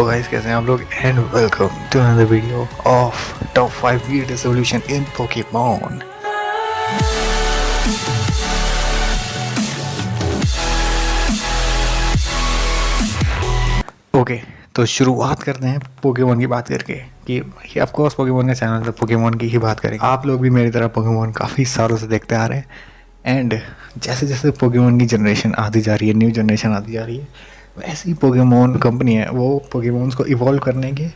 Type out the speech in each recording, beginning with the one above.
Hello guys, कैसे हैं आप लोग and welcome to another video of top 5 weirdest evolution in Pokemon. Okay, तो शुरुआत करते हैं पोकेमॉन की बात करके कि ऑफ कोर्स पोकेमॉन का चैनल है, पोकेमॉन की ही बात करेंगे। आप लोग भी मेरी तरह पोकेमॉन काफ़ी सालों से देखते आ रहे हैं एंड जैसे जैसे पोकेमॉन की जनरेशन आती जा रही है, न्यू जनरेशन आती जा रही है, वैसे ही पोकेमॉन कंपनी है वो पोकेमॉन्स को इवॉल्व करने के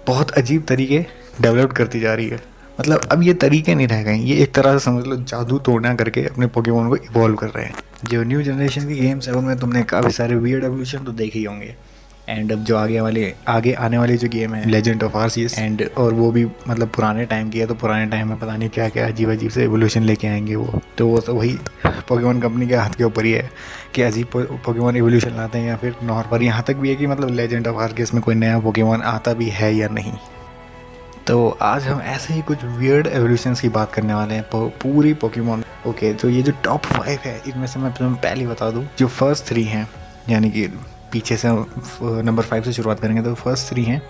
बहुत अजीब तरीके डेवलप करती जा रही है। मतलब अब ये तरीके नहीं रह गए, ये एक तरह से समझ लो जादू टोना करके अपने पोकेमॉन को इवॉल्व कर रहे हैं। जो न्यू जनरेशन की गेम्स है उनमें तुमने काफ़ी सारे वियर्ड एवोल्यूशन तो देखे ही होंगे एंड अब जो आगे आने वाली जो गेम है लेजेंड ऑफ आर्सियस एंड और वो भी मतलब पुराने टाइम की है, तो पुराने टाइम में पता नहीं क्या क्या अजीब अजीब से एवोल्यूशन लेके आएंगे वो, तो वो तो वही पोकेमॉन कंपनी के हाथ के ऊपर ही है कि अजीब पोकेमॉन एवोल्यूशन लाते हैं या फिर नॉर्मल। यहाँ तक भी है कि मतलब लेजेंड ऑफ आर्सियस में कोई नया पोकेमॉन आता भी है या नहीं। तो आज हम ऐसे ही कुछ वियर्ड एवोल्यूशंस की बात करने वाले हैं पूरी पोकेमॉन। ओके, तो ये जो टॉप 5 है इनमें से मैं तुम्हें पहले बता दूँ, जो फर्स्ट 3 हैं यानी कि पीछे से नंबर 5 से शुरुआत करेंगे, तो फर्स्ट 3 हैं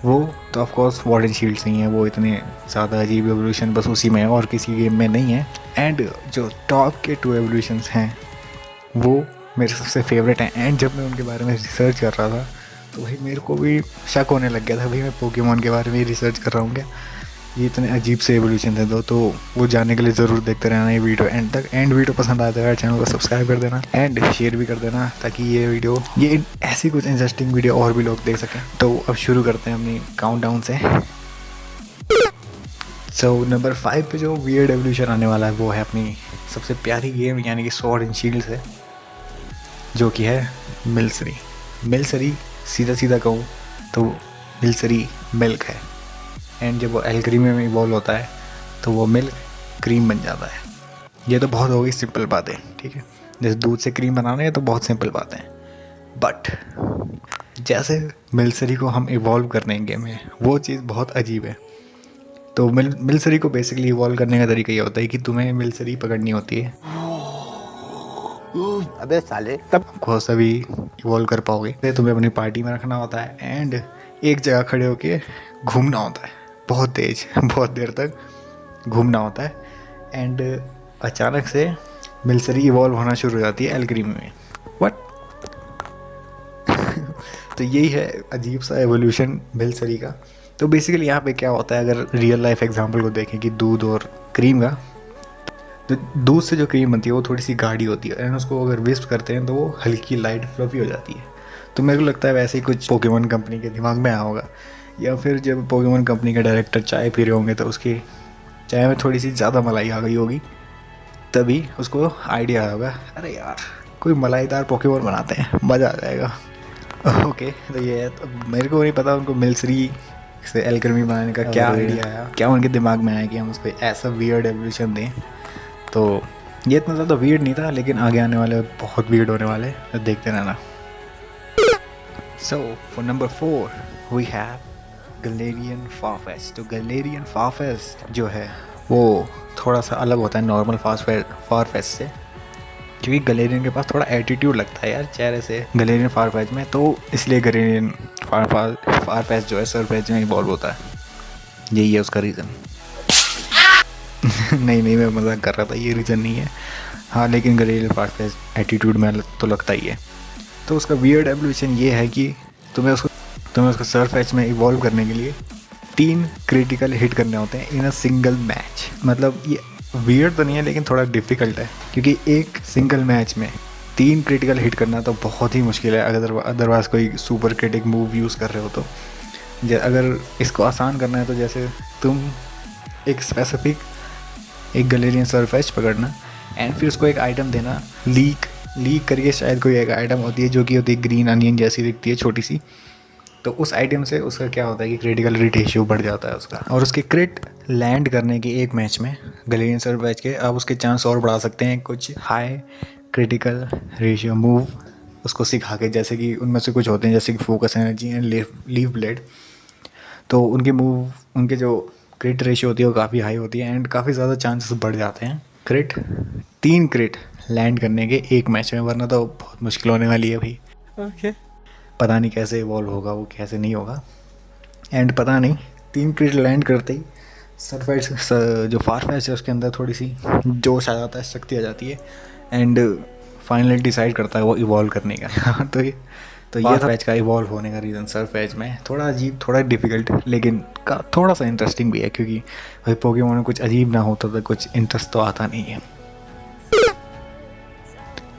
वो तो of course sword and shield से ही हैं। वो इतने ज़्यादा अजीब एवोल्यूशन बस उसी में है और किसी गेम में नहीं है। एंड जो टॉप के 2 एवोल्यूशंस हैं वो मेरे सबसे फेवरेट हैं एंड जब मैं उनके बारे में रिसर्च कर रहा था तो भाई मेरे को भी शक होने लग गया था, भाई मैं पोकेमॉन के बारे में रिसर्च कर रहा हूँ क्या, ये इतने अजीब से एवोल्यूशन थे। तो वो जानने के लिए ज़रूर देखते रहना ये वीडियो एंड तक। एंड वीडियो पसंद आया तो यार चैनल को सब्सक्राइब कर देना एंड शेयर भी कर देना ताकि ये ऐसी कुछ इंटरेस्टिंग वीडियो और भी लोग देख सकें। तो अब शुरू करते हैं अपनी काउंटडाउन से। सो नंबर 5 पे जो वियर्ड एवोल्यूशन आने वाला है वो है अपनी सबसे प्यारी गेम यानी कि स्वॉर्ड एंड शील्ड से, जो कि है मिलसरी। मिलसरी सीधा सीधा कहूँ तो मिलसरी मिल्क है एंड जब वो एल्क्रीम में इवॉल्व होता है तो वो मिल्क क्रीम बन जाता है। ये तो बहुत हो गई सिंपल बातें, ठीक है, जैसे दूध से क्रीम बनाना है तो बहुत सिंपल बातें हैं। बट जैसे मिलसरी को हम इवॉल्व करने गेम में वो चीज़ बहुत अजीब है। तो मिलसरी को बेसिकली इवॉल्व करने का तरीका ये होता है कि तुम्हें मिलसरी पकड़नी होती है। अबे साले तब को सभी इवॉल्व कर पाओगे, तुम्हें अपनी पार्टी में रखना होता है एंड एक जगह खड़े होके घूमना होता है बहुत तेज, बहुत देर तक घूमना होता है एंड अचानक से मिलसरी इवॉल्व होना शुरू हो जाती है एल्क्रीम में। व्हाट तो यही है अजीब सा एवोल्यूशन मिलसरी का। तो बेसिकली यहाँ पे क्या होता है, अगर रियल लाइफ एग्जांपल को देखें कि दूध और क्रीम का, तो दूध से जो क्रीम बनती है वो थोड़ी सी गाढ़ी होती है एंड उसको अगर विस्प करते हैं तो वो हल्की लाइट फ्लफी हो जाती है। तो मेरे को लगता है वैसे ही कुछ पोकेमॉन कंपनी के दिमाग में आया होगा, या फिर जब पोकेमॉन कंपनी के डायरेक्टर चाय पी रहे होंगे तो उसकी चाय में थोड़ी सी ज़्यादा मलाई आ गई होगी, तभी उसको आइडिया आया होगा अरे यार कोई मलाईदार पोकेमॉन बनाते हैं, मज़ा आ जाएगा। ओके, तो ये है। तो मेरे को नहीं पता उनको मिलसरी से एल्क्रीमी बनाने का क्या आइडिया आया, क्या उनके दिमाग में आया कि हम उसको ऐसा वियर्ड एवोल्यूशन दें। तो ये इतना ज़्यादा वियर्ड नहीं था, लेकिन आगे आने वाले बहुत वियर्ड होने वाले, तो देखते रहना। So for number 4 we have Galarian Farfetch'd. तो गलेरियन फारफेस्ट जो है वो थोड़ा सा अलग होता है नॉर्मल फारफेस्ट से, क्योंकि गलेरियन के पास थोड़ा एटीट्यूड लगता है यार चेहरे से गलेरियन फारफेस्ट में, तो इसलिए गलेरियन फारफेस्ट जो है सरफेस्ट में इवॉल्व होता है, यही है उसका रीज़न। नहीं मैं मजाक कर रहा था, ये रीज़न नहीं है। हाँ, लेकिन गलेरियन फारफेस्ट एटीट्यूड में तो लगता ही है। तो उसका वियर्ड एवोल्यूशन ये है कि तुम्हें उसको सरफेस में इवॉल्व करने के लिए 3 क्रिटिकल हिट करने होते हैं इन अ सिंगल मैच। मतलब ये वियर्ड तो नहीं है लेकिन थोड़ा डिफ़िकल्ट है, क्योंकि एक सिंगल मैच में 3 क्रिटिकल हिट करना तो बहुत ही मुश्किल है अदरवाइज कोई सुपर क्रिटिक मूव यूज़ कर रहे हो तो। अगर इसको आसान करना है तो जैसे तुम एक स्पेसिफिक एक गलेरियन सरफेस पकड़ना एंड फिर उसको एक आइटम देना, लीक करके शायद कोई एक आइटम होती है जो कि होती है ग्रीन अनियन जैसी दिखती है छोटी सी। तो उस आइटम से उसका क्या होता है कि क्रिटिकल हिट रेशियो बढ़ जाता है उसका, और उसके क्रिट लैंड करने के एक मैच में गलेरियन सरफेस के आप उसके चांस और बढ़ा सकते हैं कुछ हाई क्रिटिकल रेशियो मूव उसको सिखा के, जैसे कि उनमें से कुछ होते हैं जैसे कि focus energy and leaf blade. तो उनके मूव उनके जो क्रिट रेशियो होती है वो काफ़ी हाई होती है एंड काफ़ी ज़्यादा चांसेस बढ़ जाते हैं 3 क्रिट लैंड करने के एक मैच में, वरना तो बहुत मुश्किल होने वाली है भाई। ओके पता नहीं कैसे इवॉल्व होगा वो, कैसे नहीं होगा। एंड पता नहीं 3 क्रिट लैंड करते ही सरफेस जो फारफेच है उसके अंदर थोड़ी सी जोश आ जाता है, शक्ति आ जाती है, एंड फाइनली डिसाइड करता है वो इवॉल्व करने का। तो ये था पैच का इवॉल्व होने का रीज़न। सरफेच में थोड़ा अजीब, थोड़ा डिफिकल्ट, लेकिन का थोड़ा सा इंटरेस्टिंग भी है, क्योंकि भाई पोकेमॉन में कुछ अजीब ना होता तो कुछ इंटरेस्ट तो आता नहीं है।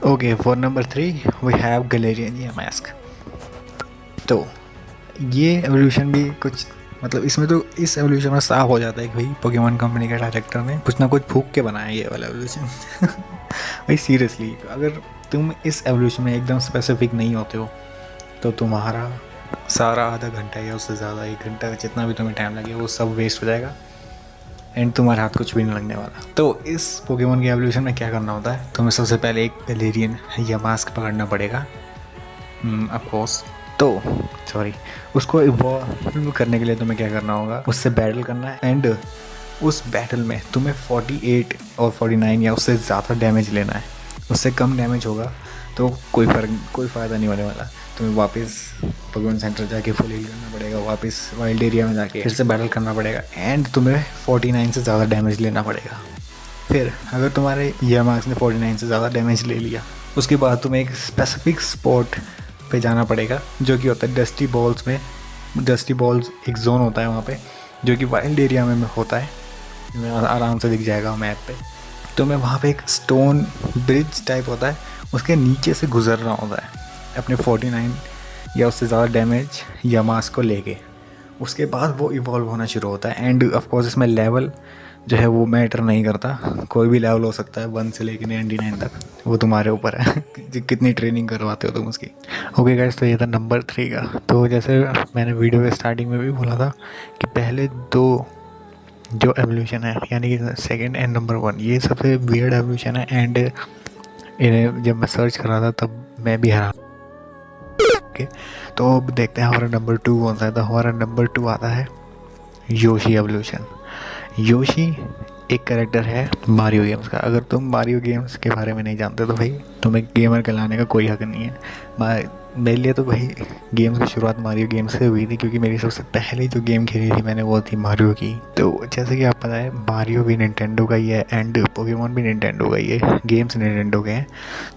Okay, for number 3 we have Galarian Yamask. तो ये एवोल्यूशन भी कुछ मतलब इसमें तो इस एवोल्यूशन में साफ हो जाता है कि भाई पोकेमॉन कंपनी के डायरेक्टर ने कुछ ना कुछ फूक के बनाया ये वाला एवोल्यूशन। भाई सीरियसली, अगर तुम इस एवोल्यूशन में एकदम स्पेसिफिक नहीं होते हो तो तुम्हारा सारा आधा घंटा या उससे ज़्यादा 1 घंटा जितना भी तुम्हें टाइम लगे वो सब वेस्ट हो जाएगा, एंड तुम्हारे हाथ कुछ भी नहीं लगने वाला। तो इस पोकेमॉन के एवोल्यूशन में क्या करना होता है, तुम्हें सबसे पहले एक गैलेरियन यमास्क पकड़ना पड़ेगा ऑफ कोर्स। तो सॉरी, उसको इवॉल्व करने के लिए तुम्हें क्या करना होगा, उससे बैटल करना है, एंड उस बैटल में तुम्हें 48 और 49 या उससे ज़्यादा डैमेज लेना है। उससे कम डैमेज होगा तो कोई फ़ायदा नहीं होने वाला। तुम्हें वापस पोकेमॉन सेंटर जाके फुल हील करना पड़ेगा, वापस वाइल्ड एरिया में जाके फिर से बैटल करना पड़ेगा, एंड तुम्हें 49 से ज़्यादा डैमेज लेना पड़ेगा। फिर अगर तुम्हारे यमास्क ने 49 से ज़्यादा डैमेज ले लिया, उसके बाद तुम्हें एक स्पेसिफिक स्पॉट पे जाना पड़ेगा जो कि होता है डस्टी बॉल्स में। डस्टी बॉल्स एक जोन होता है वहाँ पे, जो कि वाइल्ड एरिया में होता है, आराम से दिख जाएगा मैप पे। तो मैं वहाँ पे एक स्टोन ब्रिज टाइप होता है, उसके नीचे से गुजरना होता है अपने 49 या उससे ज़्यादा डैमेज यमास्क को लेके। उसके बाद वो इवॉल्व होना शुरू होता है, एंड ऑफ कोर्स इसमें लेवल जो है वो मैटर नहीं करता, कोई भी लेवल हो सकता है 1 से लेकर 99 तक, वो तुम्हारे ऊपर है कितनी ट्रेनिंग करवाते हो तुम उसकी। ओके गाइस, तो ये था नंबर 3 का। तो जैसे मैंने वीडियो के स्टार्टिंग में भी बोला था कि पहले 2 जो एवोल्यूशन है, यानी कि सेकंड एंड नंबर 1, ये सबसे वियर्ड एवोल्यूशन है, एंड इन्हें जब मैं सर्च कर रहा था तब मैं भी हैरान। ओके, तो अब देखते हैं हमारा नंबर 2 कौन सा है। तो हमारा नंबर 2 आता है योशी एवोल्यूशन। योशी एक कैरेक्टर है मारियो गेम्स का। अगर तुम मारियो गेम्स के बारे में नहीं जानते तो भाई तुम्हें गेमर कहलाने का कोई हक नहीं है। मेरे लिए तो भाई गेम्स की शुरुआत मारियो गेम्स से हुई थी, क्योंकि मेरी सबसे पहले जो गेम खेली थी मैंने वो थी मारियो की। तो जैसे कि आप पता है मारियो भी निंटेंडो का ही है, एंड पोकेमॉन भी निंटेंडो का ही है, गेम्स निंटेंडो के हैं।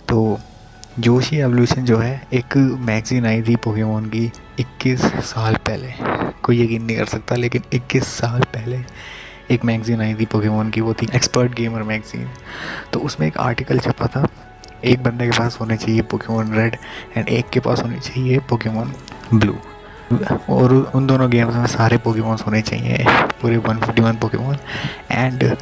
तो योशी एवोल्यूशन जो है, एक मैगज़ीन आई थी पोकेमॉन की 21 साल पहले। कोई यकीन नहीं कर सकता, लेकिन 21 साल पहले एक मैगज़ीन आई थी पोकेमॉन की, वो थी एक्सपर्ट गेमर मैगज़ीन। तो उसमें एक आर्टिकल छपा था, एक बंदे के पास होने चाहिए पोकेमॉन रेड एंड एक के पास होने चाहिए पोकेमॉन ब्लू, और उन दोनों गेम्स में सारे पोकेमॉन्स होने चाहिए, पूरे 151 पोकेमॉन। एंड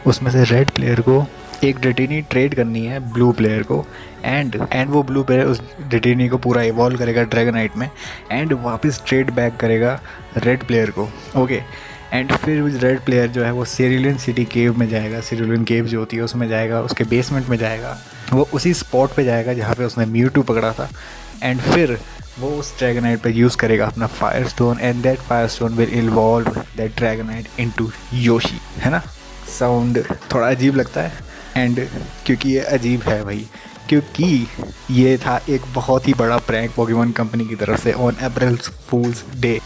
उसमें से रेड प्लेयर को एक डेटिनी ट्रेड करनी है ब्लू प्लेयर को, एंड वो ब्लू प्लेयर उस डेटिनी को पूरा इवॉल्व करेगा ड्रैगनाइट में, एंड वापस ट्रेड बैक करेगा रेड प्लेयर को। ओके, एंड फिर रेड प्लेयर जो है वो सेरुलियन सिटी केव में जाएगा, सेरुलियन केव जो होती है उसमें जाएगा, उसके बेसमेंट में जाएगा, वो उसी स्पॉट पे जाएगा जहाँ पे उसने म्यूटू पकड़ा था, एंड फिर वो उस ड्रैगनाइट पे यूज़ करेगा अपना fire stone, and that fire stone will involve that Dragonite into Yoshi. है ना, साउंड थोड़ा अजीब लगता है, एंड क्योंकि ये अजीब है भाई, क्योंकि ये था एक बहुत ही बड़ा प्रैंक पोकेमॉन कंपनी की तरफ से on April fools day.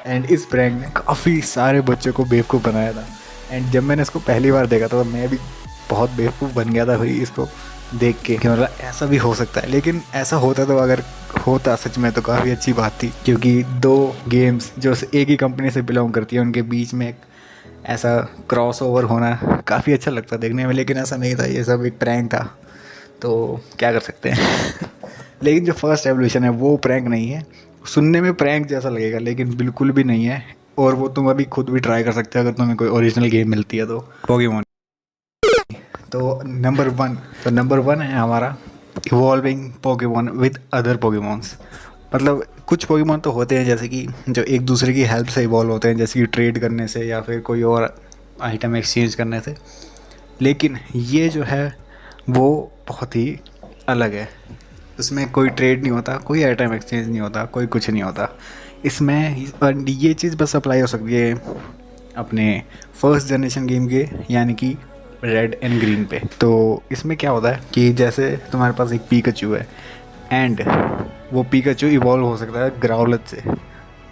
And इस प्रैंक ने काफ़ी सारे बच्चों को बेवकूफ़ बनाया था, एंड जब मैंने इसको पहली बार देखा था तो मैं भी बहुत बेवकूफ़ बन गया था भाई इसको देख के, कि मतलब ऐसा भी हो सकता है। लेकिन ऐसा होता तो अगर होता सच में तो काफ़ी अच्छी बात थी, क्योंकि 2 गेम्स जो एक ही कंपनी से बिलोंग करती है उनके बीच में एक ऐसा क्रॉस ओवर होना काफ़ी अच्छा लगता देखने में। लेकिन ऐसा नहीं था, ये सब एक प्रैंक था, तो क्या कर सकते हैं। लेकिन जो फर्स्ट एवोल्यूशन है वो प्रैंक नहीं है, सुनने में प्रैंक जैसा लगेगा लेकिन बिल्कुल भी नहीं है, और वो तुम अभी खुद भी ट्राई कर सकते हो अगर तुम्हें कोई ओरिजिनल गेम मिलती है तो पोकेमॉन। तो नंबर 1 है हमारा evolving Pokemon with other Pokémons. मतलब कुछ पोकेमॉन तो होते हैं जैसे कि जो एक दूसरे की हेल्प से इवॉल्व होते हैं, जैसे कि ट्रेड करने से या फिर कोई और आइटम एक्सचेंज करने से, लेकिन ये जो है वो बहुत ही अलग है। उसमें कोई ट्रेड नहीं होता, कोई आइटम एक्सचेंज नहीं होता, कोई कुछ नहीं होता इसमें। ये चीज़ बस अप्लाई हो सकती है अपने फर्स्ट जनरेशन गेम के, यानी कि रेड एंड ग्रीन पे। तो इसमें क्या होता है कि जैसे तुम्हारे पास एक पीकाचू है एंड वो पीकाचू इवॉल्व हो सकता है ग्राउलत से।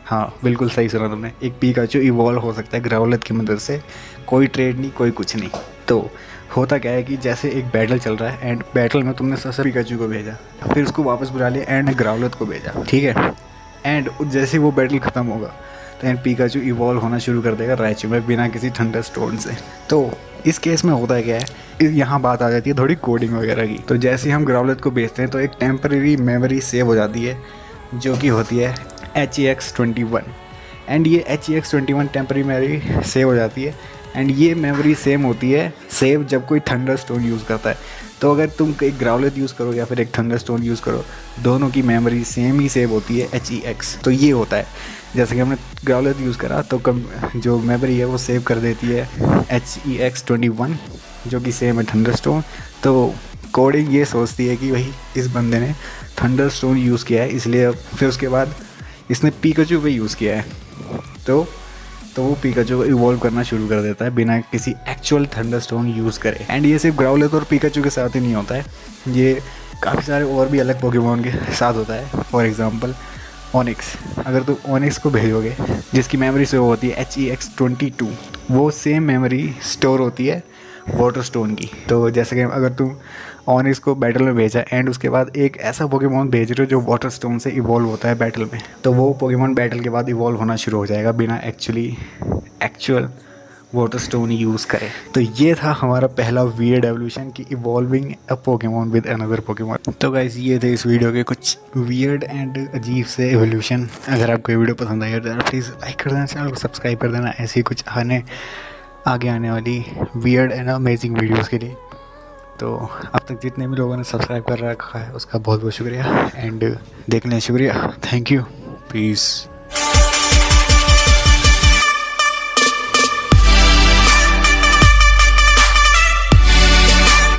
हाँ बिल्कुल सही सुना तुमने, एक पीकाचू इवॉल्व हो सकता है ग्राउलत की मदद से। कोई ट्रेड नहीं, कोई कुछ नहीं। तो होता क्या है कि जैसे एक बैटल चल रहा है एंड बैटल में तुमने सबसे पीकाचू को भेजा, फिर उसको वापस बुला लिया एंड ग्राउलत को भेजा, ठीक है। एंड जैसे वो बैटल ख़त्म होगा तो एंड पीकाचू इवॉल्व होना शुरू कर देगा राइचू में बिना किसी थंडर स्टोन से। तो इस केस में होता है क्या है, यहाँ बात आ जाती है थोड़ी कोडिंग वगैरह की। तो जैसे ही हम ग्राउलत को भेजते हैं तो एक टेम्परेरी मेमोरी सेव हो जाती है जो कि होती है HEX21। एंड ये HEX21 टेम्परेरी मेमोरी सेव हो जाती है एंड ये मेमोरी सेम होती है सेव जब कोई थंडर स्टोन यूज़ करता है। तो अगर तुम एक ग्राउलत यूज़ करो या फिर एक थंडर स्टोन यूज़ करो, दोनों की मेमोरी सेम ही सेव होती है HEX। तो ये होता है जैसे कि हमने ग्राउलत यूज़ करा तो जो मेमोरी है वो सेव कर देती है HEX21 जो कि सेम है थंडर स्टोन। तो कोडिंग ये सोचती है कि भाई इस बंदे ने थंडर स्टोन यूज़ किया है, इसलिए अब फिर उसके बाद इसने पीकाचू पे यूज़ किया है। तो वो पीकाचू को इवॉल्व करना शुरू कर देता है बिना किसी एक्चुअल थंडर स्टोन यूज़ करे। एंड ये सिर्फ ग्राउलत और पीकाचू के साथ ही नहीं होता है, ये काफ़ी सारे और भी अलग पोकेमॉन के साथ होता है। फॉर एग्जांपल ओनिक्स, अगर तुम ओनिक्स को भेजोगे जिसकी मेमोरी सेव होती है HEX22, वो सेम मेमोरी स्टोर होती है वाटर स्टोन की। तो जैसे कि अगर तुम ऑनिक्स को बैटल में भेजा एंड उसके बाद एक ऐसा पोकेमॉन भेज रहे हो जो वाटर स्टोन से इवॉल्व होता है बैटल में, तो वो पोकेमॉन बैटल के बाद इवॉल्व होना शुरू हो जाएगा बिना एक्चुअल वाटर स्टोन यूज़ करे। तो ये था हमारा पहला वियर्ड एवोल्यूशन की evolving a Pokemon with another Pokemon. तो गाइस ये थे इस वीडियो के कुछ वियर्ड एंड अजीब से एवोल्यूशन। अगर आपको ये वीडियो पसंद आई तो प्लीज़ लाइक कर देना, चैनल को सब्सक्राइब कर देना ऐसे ही कुछ आगे आने वाली वियर्ड एंड अमेजिंग वीडियोस के लिए। तो अब तक जितने भी लोगों ने सब्सक्राइब कर रखा है उसका बहुत बहुत शुक्रिया एंड देखने शुक्रिया। Thank you, piece.